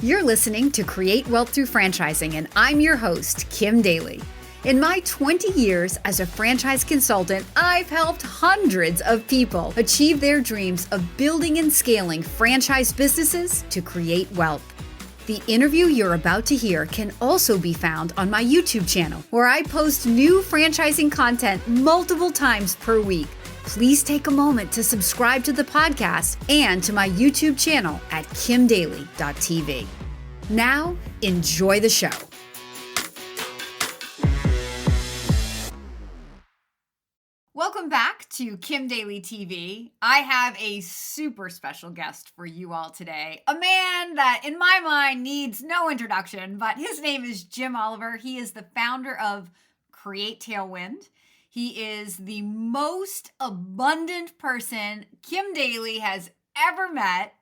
You're listening to Create Wealth Through Franchising, and I'm your host, Kim Daly. In my 20 years as a franchise consultant, I've helped hundreds of people achieve their dreams of building and scaling franchise businesses to create wealth. The interview you're about to hear can also be found on my YouTube channel, where I post new franchising content multiple times per week. Please take a moment to subscribe to the podcast and to my YouTube channel at kimdaly.tv. Now, enjoy the show. Welcome back to Kim Daly TV. I have a super special guest for you all today. A man that, in my mind, needs no introduction, but his name is Jim Oliver. He is the founder of Create Tailwind. He is the most abundant person Kim Daly has ever met.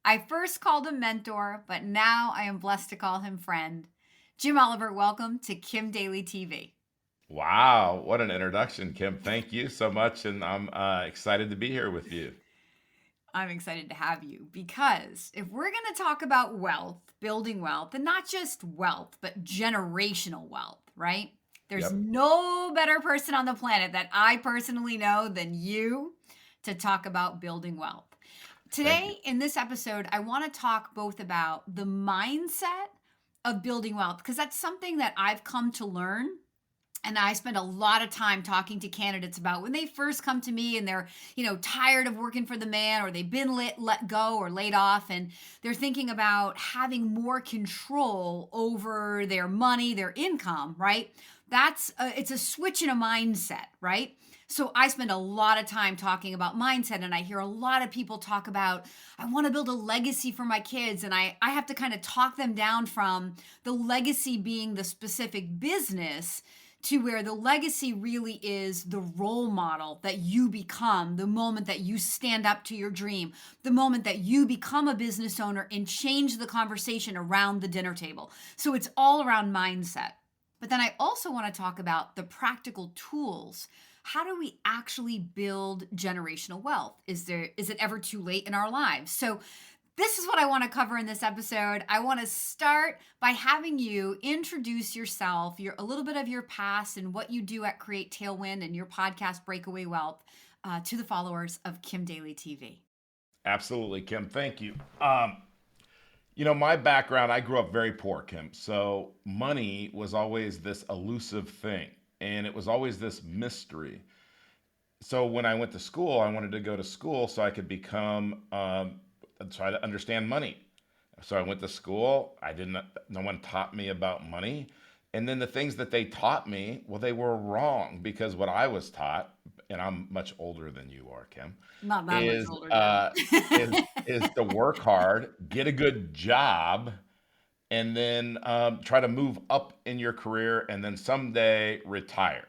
I first called him mentor, but now I am blessed to call him friend. Jim Oliver, welcome to Kim Daly TV. Wow, what an introduction, Kim. Thank you so much, and I'm excited to be here with you. I'm excited to have you because if we're going to talk about wealth, building wealth, and not just wealth, but generational wealth, right? There's no better person on the planet that I personally know than you to talk about building wealth. Today, in this episode, I want to talk both about the mindset of building wealth, because that's something that I've come to learn. And I spend a lot of time talking to candidates about when they first come to me and they're, tired of working for the man, or they've been let go or laid off, and they're thinking about having more control over their money, their income, right? It's a switch in a mindset, right? So I spend a lot of time talking about mindset, and I hear a lot of people talk about, I want to build a legacy for my kids. And I have to kind of talk them down from the legacy being the specific business to where the legacy really is the role model that you become the moment that you stand up to your dream, the moment that you become a business owner and change the conversation around the dinner table. So it's all around mindset. But then I also want to talk about the practical tools. How do we actually build generational wealth? Is it ever too late in our lives? So this is what I want to cover in this episode. I want to start by having you introduce yourself, a little bit of your past and what you do at Create Tailwind and your podcast, Breakaway Wealth, to the followers of Kim Daly TV. Absolutely, Kim. Thank you. My background, I grew up very poor, Kim. So money was always this elusive thing, and it was always this mystery. So when I went to school, I wanted to go to school so I could become try to understand money. So I went to school. No one taught me about money. And then the things that they taught me, well, they were wrong, because what I was taught, and I'm much older than you are, Kim, Not that much older. Is to work hard, get a good job, and then try to move up in your career, and then someday retire,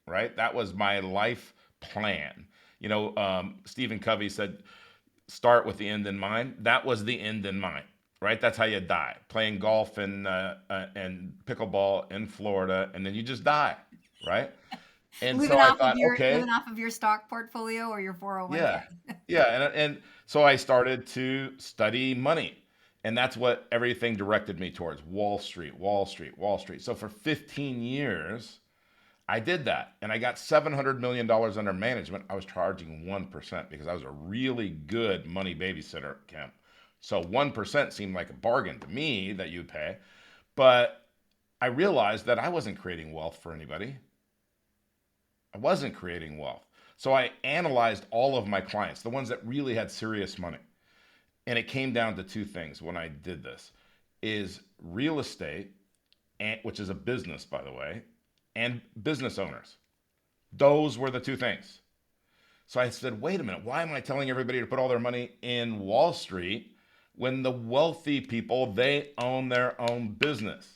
right? That was my life plan. Stephen Covey said, start with the end in mind. That was the end in mind, right? That's how you die, playing golf and pickleball in Florida, and then you just die, right? And living so I thought, living off of your stock portfolio or your 401k. And so I started to study money, and that's what everything directed me towards: Wall Street, Wall Street, Wall Street. So for 15 years, I did that, and I got $700 million under management. I was charging 1% because I was a really good money babysitter, Kim. So 1% seemed like a bargain to me that you'd pay. But I realized that I wasn't creating wealth for anybody. I wasn't creating wealth. So I analyzed all of my clients, the ones that really had serious money. And it came down to two things when I did this: is real estate, which is a business, by the way, and business owners. Those were the two things. So I said, wait a minute, why am I telling everybody to put all their money in Wall Street when the wealthy people, they own their own business?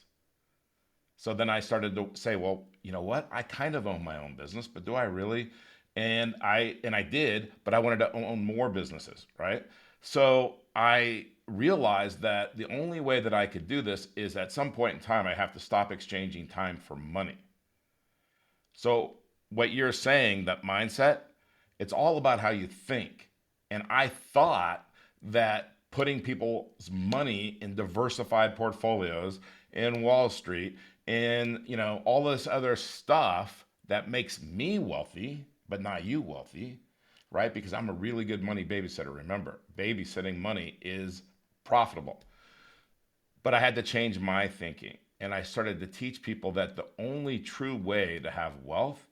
So then I started to say, well, you know what? I kind of own my own business, but do I really? And I did, but I wanted to own more businesses, right? So I realized that the only way that I could do this is at some point in time, I have to stop exchanging time for money. So what you're saying, that mindset, it's all about how you think. And I thought that putting people's money in diversified portfolios in Wall Street and, all this other stuff that makes me wealthy, but not you wealthy, right? Because I'm a really good money babysitter. Remember, babysitting money is profitable. But I had to change my thinking. And I started to teach people that the only true way to have wealth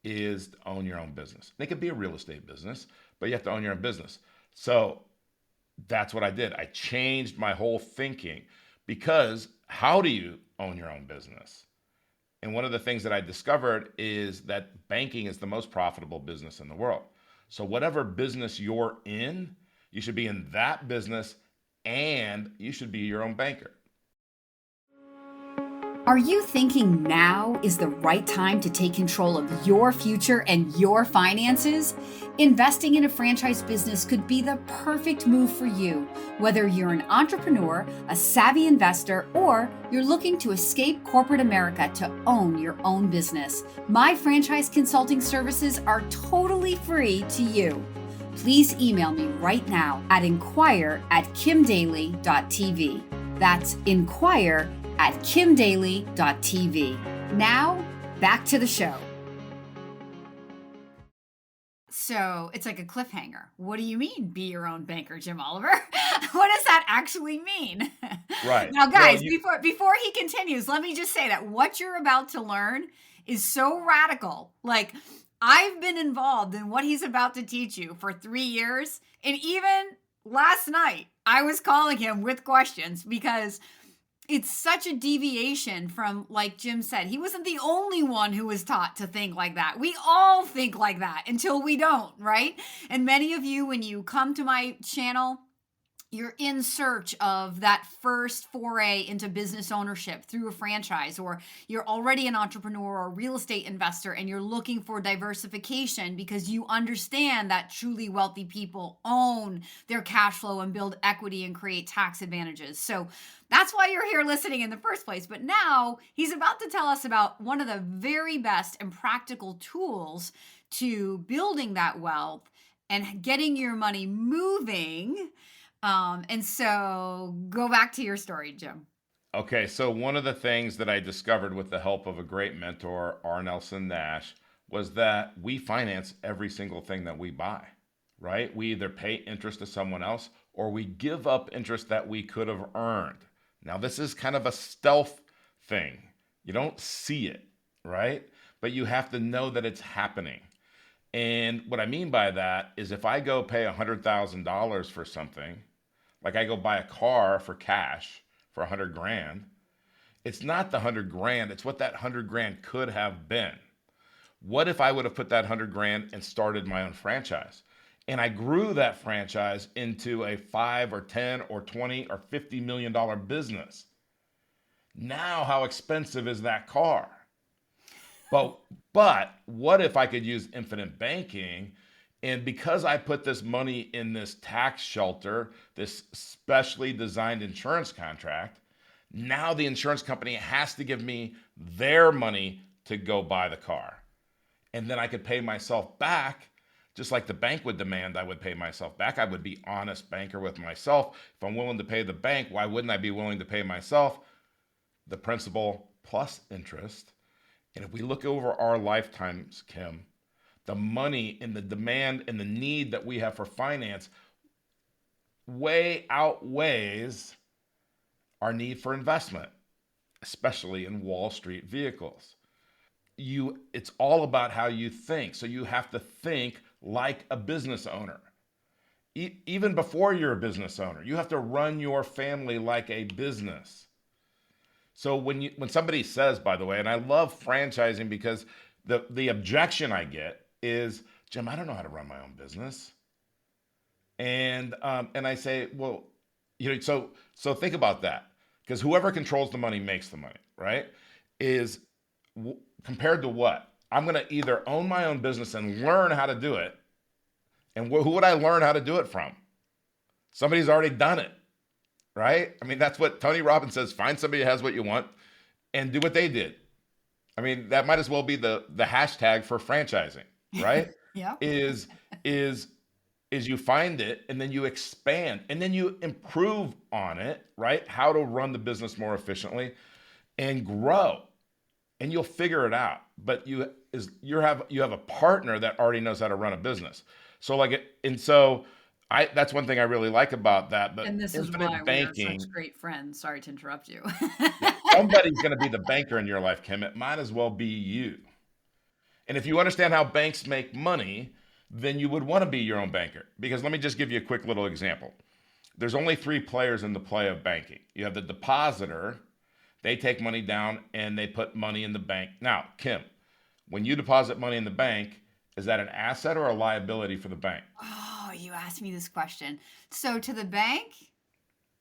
is to own your own business. It could be a real estate business, but you have to own your own business. So that's what I did. I changed my whole thinking, because how do you own your own business? And one of the things that I discovered is that banking is the most profitable business in the world. So whatever business you're in, you should be in that business, and you should be your own banker. Are you thinking now is the right time to take control of your future and your finances? Investing in a franchise business could be the perfect move for you, whether you're an entrepreneur, a savvy investor, or you're looking to escape corporate America to own your own business. My franchise consulting services are totally free to you. Please email me right now at inquire@kimdaly.tv. That's inquire@kimdaly.tv. Now, back to the show. So it's like a cliffhanger. What do you mean, be your own banker, Jim Oliver? What does that actually mean? Right. Now, guys, before he continues, let me just say that what you're about to learn is so radical. Like, I've been involved in what he's about to teach you for 3 years. And even last night, I was calling him with questions because it's such a deviation from, like Jim said, he wasn't the only one who was taught to think like that. We all think like that until we don't, right? And many of you, when you come to my channel, you're in search of that first foray into business ownership through a franchise, or you're already an entrepreneur or a real estate investor and you're looking for diversification because you understand that truly wealthy people own their cash flow and build equity and create tax advantages. So that's why you're here listening in the first place. But now he's about to tell us about one of the very best and practical tools to building that wealth and getting your money moving. And so go back to your story, Jim. Okay, so one of the things that I discovered with the help of a great mentor, R. Nelson Nash, was that we finance every single thing that we buy, right? We either pay interest to someone else or we give up interest that we could have earned. Now, this is kind of a stealth thing. You don't see it, right? But you have to know that it's happening. And what I mean by that is if I go pay $100,000 for something, like I go buy a car for cash for 100 grand, it's not the 100 grand, it's what that 100 grand could have been. What if I would have put that 100 grand and started my own franchise? And I grew that franchise into a 5 or 10 or 20 or $50 million business. Now, how expensive is that car? But what if I could use infinite banking, and because I put this money in this tax shelter, this specially designed insurance contract, now the insurance company has to give me their money to go buy the car. And then I could pay myself back, just like the bank would demand I would pay myself back. I would be honest banker with myself. If I'm willing to pay the bank, why wouldn't I be willing to pay myself the principal plus interest? And if we look over our lifetimes, Kim, the money and the demand and the need that we have for finance way outweighs our need for investment, especially in Wall Street vehicles. It's all about how you think. So you have to think like a business owner. Even before you're a business owner, you have to run your family like a business. So when somebody says, by the way, and I love franchising because the objection I get is, Jim, I don't know how to run my own business. And I say, well, so think about that, because whoever controls the money makes the money, right? Compared to what? I'm going to either own my own business and learn how to do it. And who would I learn how to do it from? Somebody's already done it, right? I mean, that's what Tony Robbins says, find somebody who has what you want and do what they did. I mean, that might as well be the hashtag for franchising, right? Yeah. Is is you find it and then you expand and then you improve on it, right? How to run the business more efficiently and grow, and you'll figure it out. But you have a partner that already knows how to run a business. So like it, and so I that's one thing I really like about that. But And this is why infinite we are such banking, great friends. Sorry to interrupt you. yeah, somebody's going to be the banker in your life, Kim. It might as well be you. And if you understand how banks make money, then you would want to be your own banker. Because let me just give you a quick little example. There's only three players in the play of banking. You have the depositor, they take money down and they put money in the bank. Now, Kim, when you deposit money in the bank, is that an asset or a liability for the bank? Oh, you asked me this question. So to the bank,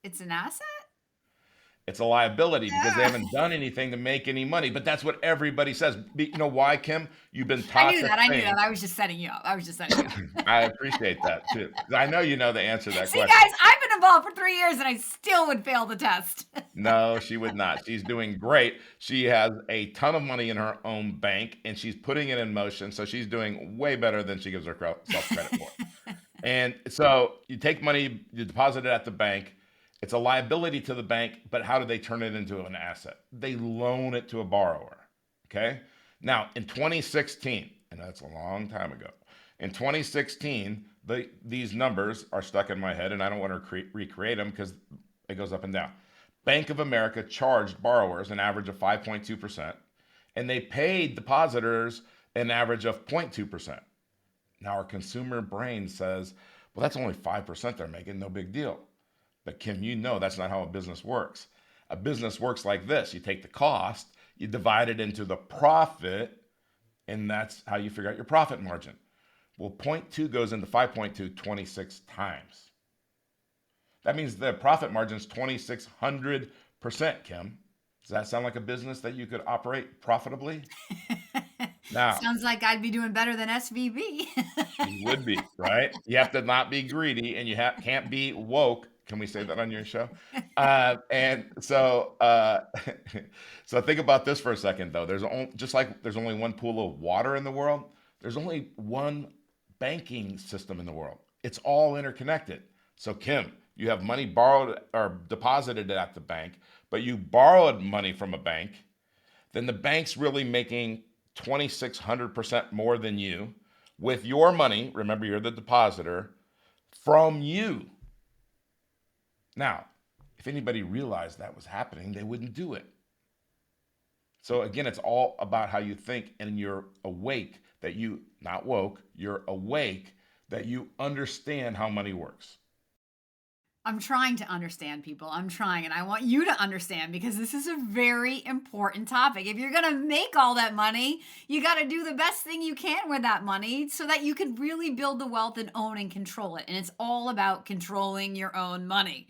it's an asset? It's a liability because they Yeah. haven't done anything to make any money. But that's what everybody says. You know why, Kim? You've been I taught knew to that. I knew that. think. I was just setting you up. I was just setting you up. I appreciate that too. 'Cause I know you know the answer to that See, question. guys, I've been involved for 3 years and I still would fail the test. No, she would not. She's doing great. She has a ton of money in her own bank and she's putting it in motion. So she's doing way better than she gives herself credit for. And so you take money, you deposit it at the bank. It's a liability to the bank, but how do they turn it into an asset? They loan it to a borrower. Okay. Now, in 2016, and that's a long time ago, in 2016, these numbers are stuck in my head and I don't want to recreate them because it goes up and down. Bank of America charged borrowers an average of 5.2%, and they paid depositors an average of 0.2%. Now, our consumer brain says, well, that's only 5% they're making, no big deal. But Kim, you know that's not how a business works. A business works like this. You take the cost, you divide it into the profit, and that's how you figure out your profit margin. Well, zero point 0.2 goes into 5.2 26 times. That means the profit margin is 2,600%, Kim. Does that sound like a business that you could operate profitably? Now, Sounds like I'd be doing better than SVB. you would be, right? You have to not be greedy and you can't be woke. Can we say that on your show? And so, so think about this for a second, though. Just like there's only one pool of water in the world, there's only one banking system in the world. It's all interconnected. So, Kim, you have money borrowed or deposited at the bank, but you borrowed money from a bank, then the bank's really making 2,600% more than you with your money. Remember, you're the depositor from you. Now, if anybody realized that was happening, they wouldn't do it. So again, it's all about how you think, and you're awake that you, not woke, you're awake that you understand how money works. I'm trying to understand people. I'm trying, and I want you to understand because this is a very important topic. If you're going to make all that money, you got to do the best thing you can with that money so that you can really build the wealth and own and control it. And it's all about controlling your own money.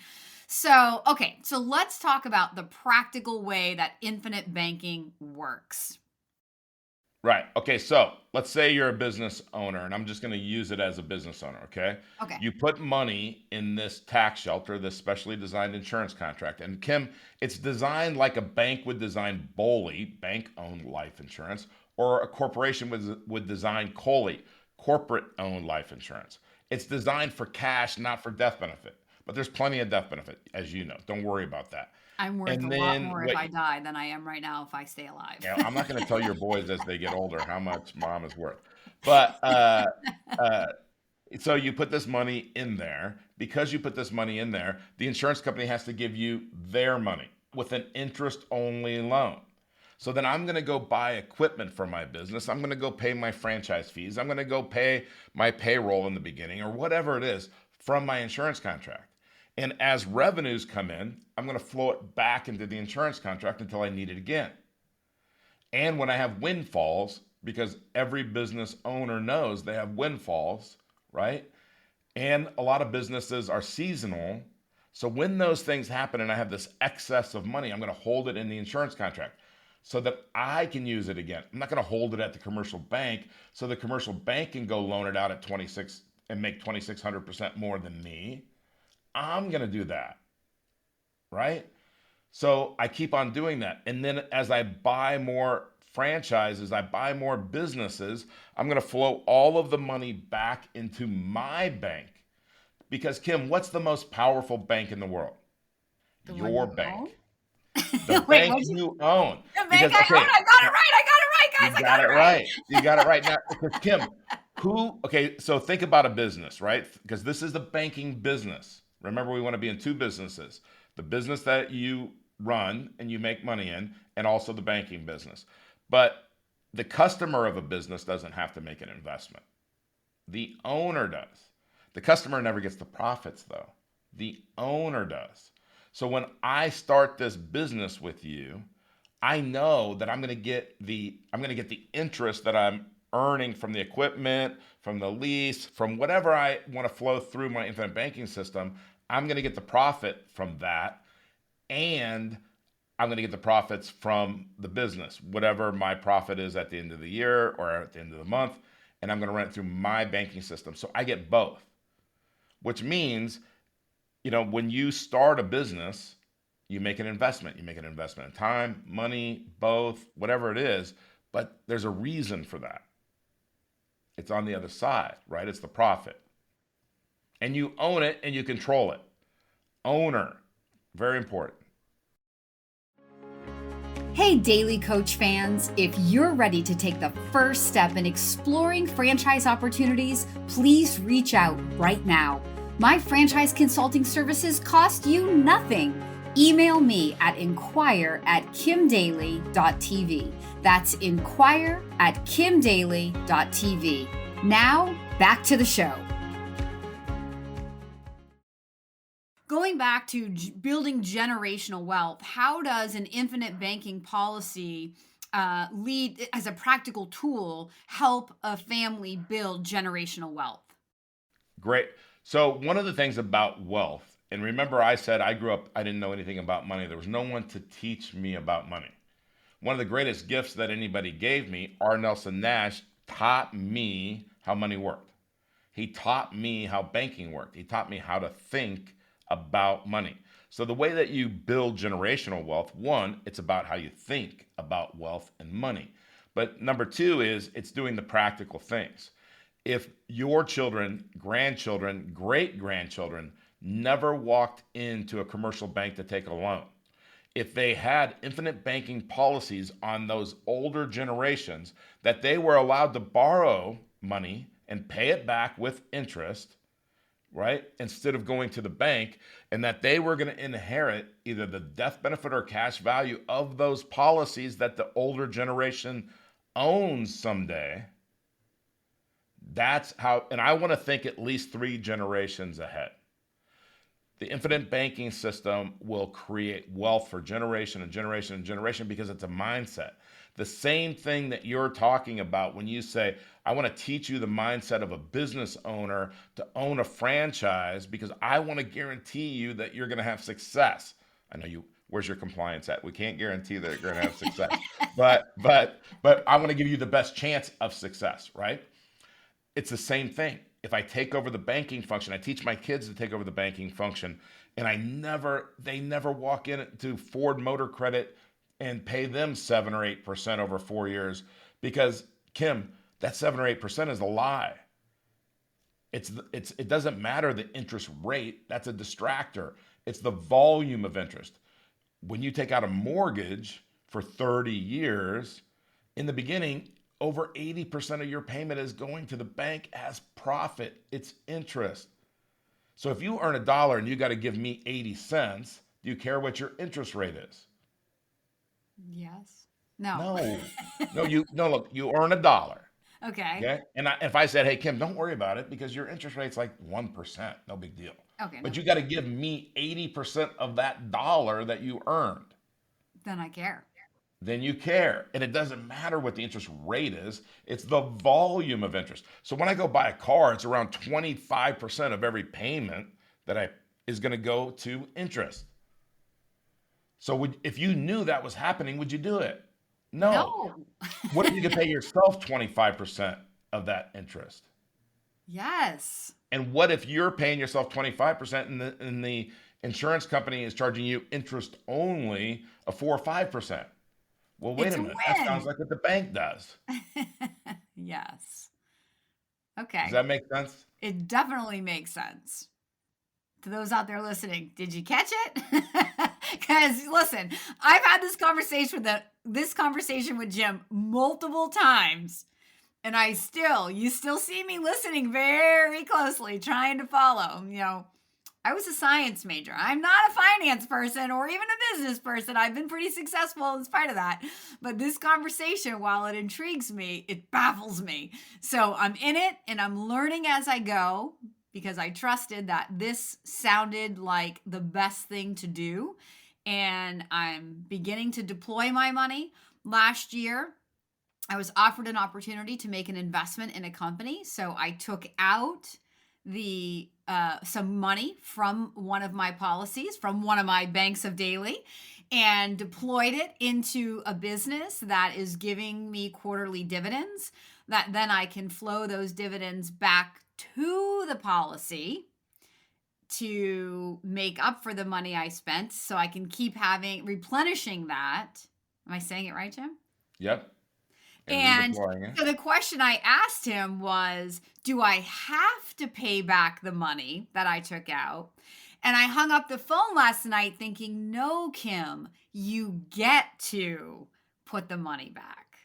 So, okay, so let's talk about the practical way that infinite banking works. Right. Okay. So let's say you're a business owner, and I'm just going to use it as a business owner. Okay. Okay. You put money in this tax shelter, this specially designed insurance contract. And Kim, it's designed like a bank would design BOLI, bank owned life insurance, or a corporation would design COLI, corporate owned life insurance. It's designed for cash, not for death benefit. But there's plenty of death benefit, as you know. Don't worry about that. I'm worth a And lot then more if what I die than I am right now if I stay alive. you know, I'm not going to tell your boys as they get older how much mom is worth. But uh, so you put this money in there. Because you put this money in there, the insurance company has to give you their money with an interest only loan. So then I'm going to go buy equipment for my business. I'm going to go pay my franchise fees. I'm going to go pay my payroll in the beginning or whatever it is from my insurance contract. And as revenues come in, I'm going to flow it back into the insurance contract until I need it again. And when I have windfalls, because every business owner knows they have windfalls, right? And a lot of businesses are seasonal. So when those things happen and I have this excess of money, I'm going to hold it in the insurance contract so that I can use it again. I'm not going to hold it at the commercial bank so the commercial bank can go loan it out at 26 and make 2,600% more than me. I'm going to do that, right? So I keep on doing that. And then as I buy more franchises, I buy more businesses, I'm going to flow all of the money back into my bank. Because, Kim, what's the most powerful bank in the world? The one you Your bank. own? The Wait, bank you own. the bank Because, I own? okay, I got it right. I got it right, you guys. I got got it it right. right. You got it right. Now, because Kim, so think about a business, right? Because this is the banking business. Remember, we want to be in two businesses: the business that you run and you make money in, and also the banking business. But the customer of a business doesn't have to make an investment. The owner does. The customer never gets the profits, though. The owner does. So when I start this business with you, I know that I'm going to get the interest that I'm earning from the equipment, from the lease, from whatever I want to flow through my infinite banking system. I'm going to get the profit from that, and I'm going to get the profits from the business, whatever my profit is at the end of the year or at the end of the month, and I'm going to run it through my banking system. So I get both, which means, when you start a business, you make an investment. You make an investment in time, money, both, whatever it is, but there's a reason for that. It's on the other side, right? It's the profit. And you own it and you control it. Owner, very important. Hey, Daly Coach fans, if you're ready to take the first step in exploring franchise opportunities, please reach out right now. My franchise consulting services cost you nothing. Email me at inquire@kimdaly.tv. That's inquire@kimdaly.tv. Now, back to the show. Going back to building generational wealth, how does an infinite banking policy lead as a practical tool help a family build generational wealth? Great. So one of the things about wealth, and remember I said I grew up, I didn't know anything about money. There was no one to teach me about money. One of the greatest gifts that anybody gave me, R. Nelson Nash, taught me how money worked. He taught me how banking worked. He taught me how to think about money. So the way that you build generational wealth, one, it's about how you think about wealth and money. But number two is it's doing the practical things. If your children, grandchildren, great grandchildren never walked into a commercial bank to take a loan, if they had infinite banking policies on those older generations that they were allowed to borrow money and pay it back with interest, right, instead of going to the bank, and that they were going to inherit either the death benefit or cash value of those policies that the older generation owns someday. That's how, and I want to think at least 3 generations ahead. The infinite banking system will create wealth for generation and generation and generation because it's a mindset. The same thing that you're talking about when you say, I want to teach you the mindset of a business owner to own a franchise because I want to guarantee you that you're going to have success. I know you, where's your compliance at? We can't guarantee that you're going to have success, but I want to give you the best chance of success, right? It's the same thing. If I take over the banking function, I teach my kids to take over the banking function, and they never walk into Ford Motor Credit and pay them 7 or 8% over 4 years because, Kim, that 7 or 8% is a lie. It doesn't matter the interest rate. That's a distractor. It's the volume of interest. When you take out a mortgage for 30 years, in the beginning, over 80% of your payment is going to the bank as profit. It's interest. So if you earn $1 and you got to give me 80 cents, do you care what your interest rate is? Yes. No. Look, you earn $1. Okay. Okay. And if I said, hey, Kim, don't worry about it because your interest rate's like 1%, no big deal. Okay. But you got to give me 80% of that dollar that you earned. Then I care. Then you care. And it doesn't matter what the interest rate is, it's the volume of interest. So when I go buy a car, it's around 25% of every payment is going to go to interest. So if you knew that was happening, would you do it? No. What if you could pay yourself 25% of that interest? Yes. And what if you're paying yourself 25% and the insurance company is charging you interest only of 4 or 5%? Well, wait It's a a minute. That sounds win. like what the bank does. Yes. Does Okay. that make sense? It definitely makes sense. To those out there listening, did you catch it? Because listen, I've had this conversation with Jim multiple times, and you still see me listening very closely, trying to follow. I was a science major. I'm not a finance person or even a business person. I've been pretty successful in spite of that. But this conversation, while it intrigues me, it baffles me. So I'm in it and I'm learning as I go because I trusted that this sounded like the best thing to do. And I'm beginning to deploy my money. Last year, I was offered an opportunity to make an investment in a company. So I took out the some money from one of my policies, from one of my banks of Daly, and deployed it into a business that is giving me quarterly dividends, that then I can flow those dividends back to the policy to make up for the money I spent, so I can keep replenishing that. Am I saying it right, Jim? Yep. And And redeploying it. so the question I asked him was, do I have to pay back the money that I took out? And I hung up the phone last night thinking, no, Kim, you get to put the money back.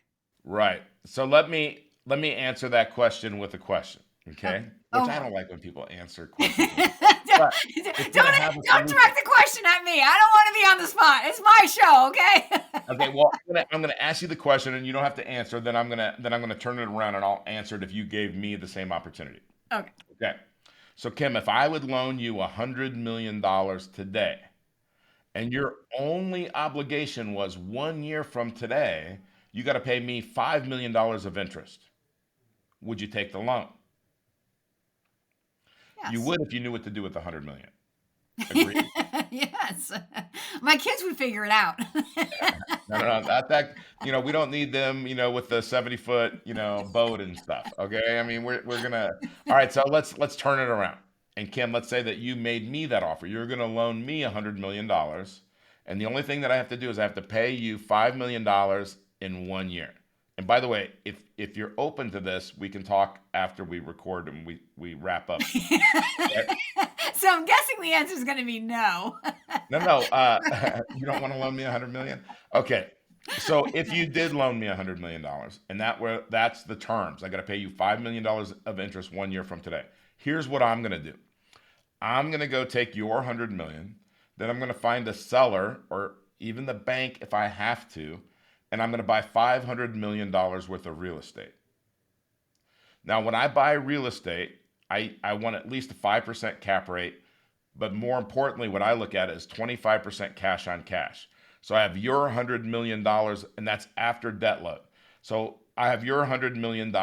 Right. So let me answer that question with a question. Okay. Okay. Which Oh I boy. don't like when people answer don't, questions with a question. But it's gonna have a don't solution. direct the question at me. I don't want to be on the spot. It's my show, okay? Okay, well, I'm gonna ask you the question, and you don't have to answer. Then I'm gonna turn it around, and I'll answer it if you gave me the same opportunity. Okay. Okay. So Kim, if I would loan you $100 million today, and your only obligation was 1 year from today, you got to pay me $5 million of interest. Would you take the loan? You Yes. would if you knew what to do with the 100 million. Agreed? Yes. My kids would figure it out. No, no, no. That we don't need them, with the 70-foot, boat and stuff. Okay. I mean, we're gonna. All right. So let's turn it around. And Kim, let's say that you made me that offer. You're gonna loan me $100 million, and the only thing that I have to do is I have to pay you $5 million in 1 year. And by the way, if you're open to this, we can talk after we record and we wrap up. Okay? So I'm guessing the answer is going to be no. No, no. You don't want to loan me $100 million? Okay. So if you did loan me $100 million, and that's the terms, I got to pay you $5 million of interest 1 year from today. Here's what I'm going to do. I'm going to go take your $100 million. Then I'm going to find a seller or even the bank if I have to, and I'm going to buy $500 million worth of real estate. Now, when I buy real estate, I want at least a 5% cap rate. But more importantly, what I look at is 25% cash on cash. So I have your $100 million, and that's after debt load. So I have your $100 million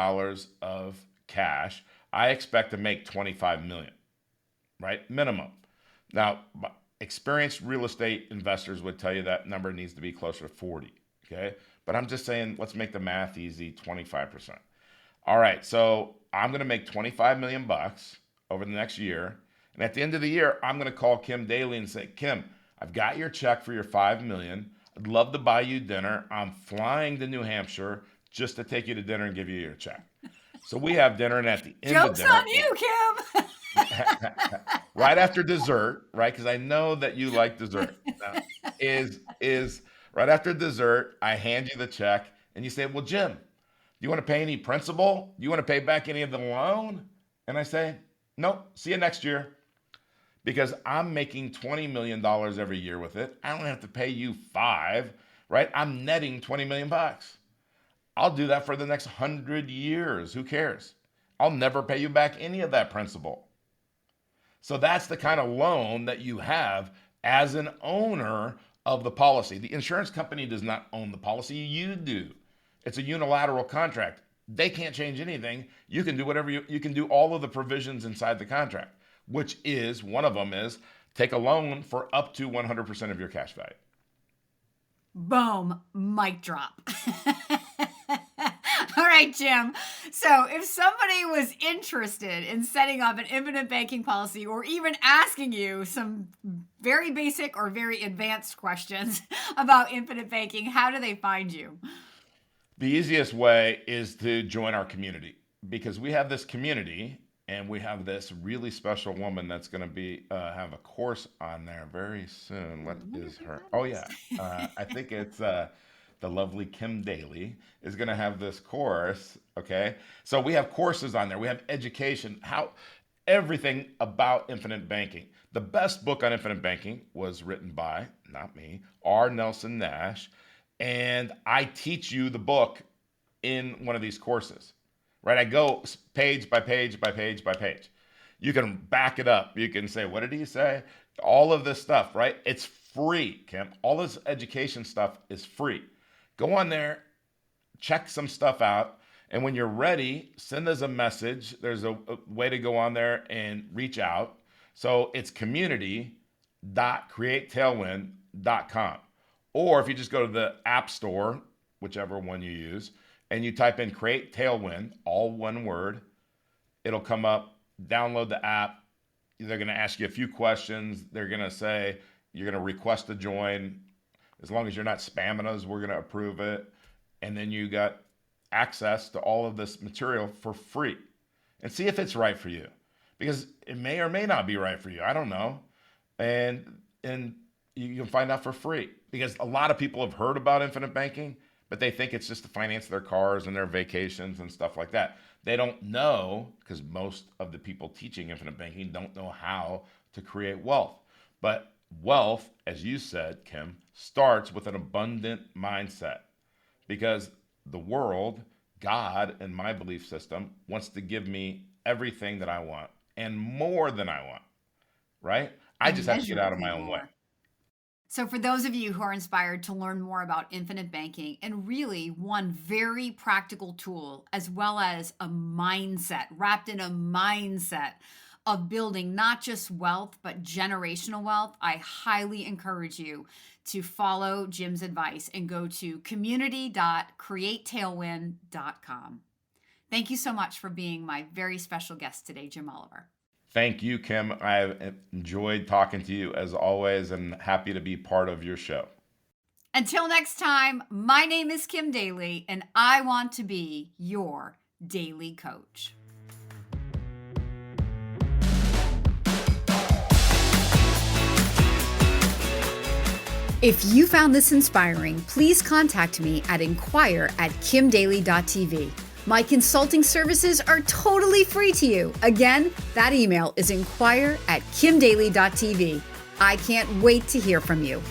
of cash. I expect to make 25 million, right? Minimum. Now, experienced real estate investors would tell you that number needs to be closer to 40. Okay. But I'm just saying, let's make the math easy, 25%. All right. So I'm going to make 25 million bucks over the next year. And at the end of the year, I'm going to call Kim Daly and say, Kim, I've got your check for your 5 million. I'd love to buy you dinner. I'm flying to New Hampshire just to take you to dinner and give you your check. So we have dinner, and at the end of Joke's dinner, on you, Kim. right after dessert, right? Because I know that you like dessert. Now, is right after dessert, I hand you the check, and you say, well, Jim, do you want to pay any principal? Do you want to pay back any of the loan? And I say, nope, see you next year. Because I'm making $20 million every year with it. I don't have to pay you 5, right? I'm netting 20 million bucks. I'll do that for the next 100 years. Who cares? I'll never pay you back any of that principal. So that's the kind of loan that you have as an owner of the policy. The insurance company does not own the policy, you do. It's a unilateral contract. They can't change anything. You can do whatever you can do all of the provisions inside the contract, which is one of them is take a loan for up to 100% of your cash value. Boom, mic drop. All right, Jim. So if somebody was interested in setting up an infinite banking policy or even asking you some very basic or very advanced questions about infinite banking, how do they find you? The easiest way is to join our community because we have this community and we have this really special woman that's going to be have a course on there very soon. What is her? Oh yeah, I think it's the lovely Kim Daly is going to have this course. Okay, so we have courses on there. We have education, how everything about infinite banking. The best book on infinite banking was written by not me, R. Nelson Nash, and I teach you the book in one of these courses, right? I go page by page by page by page. You can back it up. You can say, what did he say? All of this stuff, right? It's free, Kim. All this education stuff is free. Go on there, check some stuff out. And when you're ready, send us a message. There's a way to go on there and reach out. So it's community.createtailwind.com. Or if you just go to the App Store, whichever one you use, and you type in Create Tailwind, all one word, it'll come up. Download the app. They're going to ask you a few questions. They're going to say, you're going to request to join. As long as you're not spamming us, we're going to approve it. And then you got access to all of this material for free. And see if it's right for you. Because it may or may not be right for you. I don't know. And you can find out for free. Because a lot of people have heard about infinite banking, but they think it's just to finance their cars and their vacations and stuff like that. They don't know, because most of the people teaching infinite banking don't know how to create wealth. But wealth, as you said, Kim, starts with an abundant mindset. Because the world, God, and my belief system wants to give me everything that I want and more than I want, right? I just have to get out of my own way. So for those of you who are inspired to learn more about infinite banking and really one very practical tool, as well as a mindset, wrapped in a mindset of building not just wealth, but generational wealth, I highly encourage you to follow Jim's advice and go to community.createtailwind.com. Thank you so much for being my very special guest today, Jim Oliver. Thank you, Kim. I've enjoyed talking to you as always and happy to be part of your show. Until next time, my name is Kim Daly, and I want to be your Daly Coach. If you found this inspiring, please contact me at inquire@kimdaly.tv. My consulting services are totally free to you. Again, that email is inquire@kimdaly.tv. I can't wait to hear from you.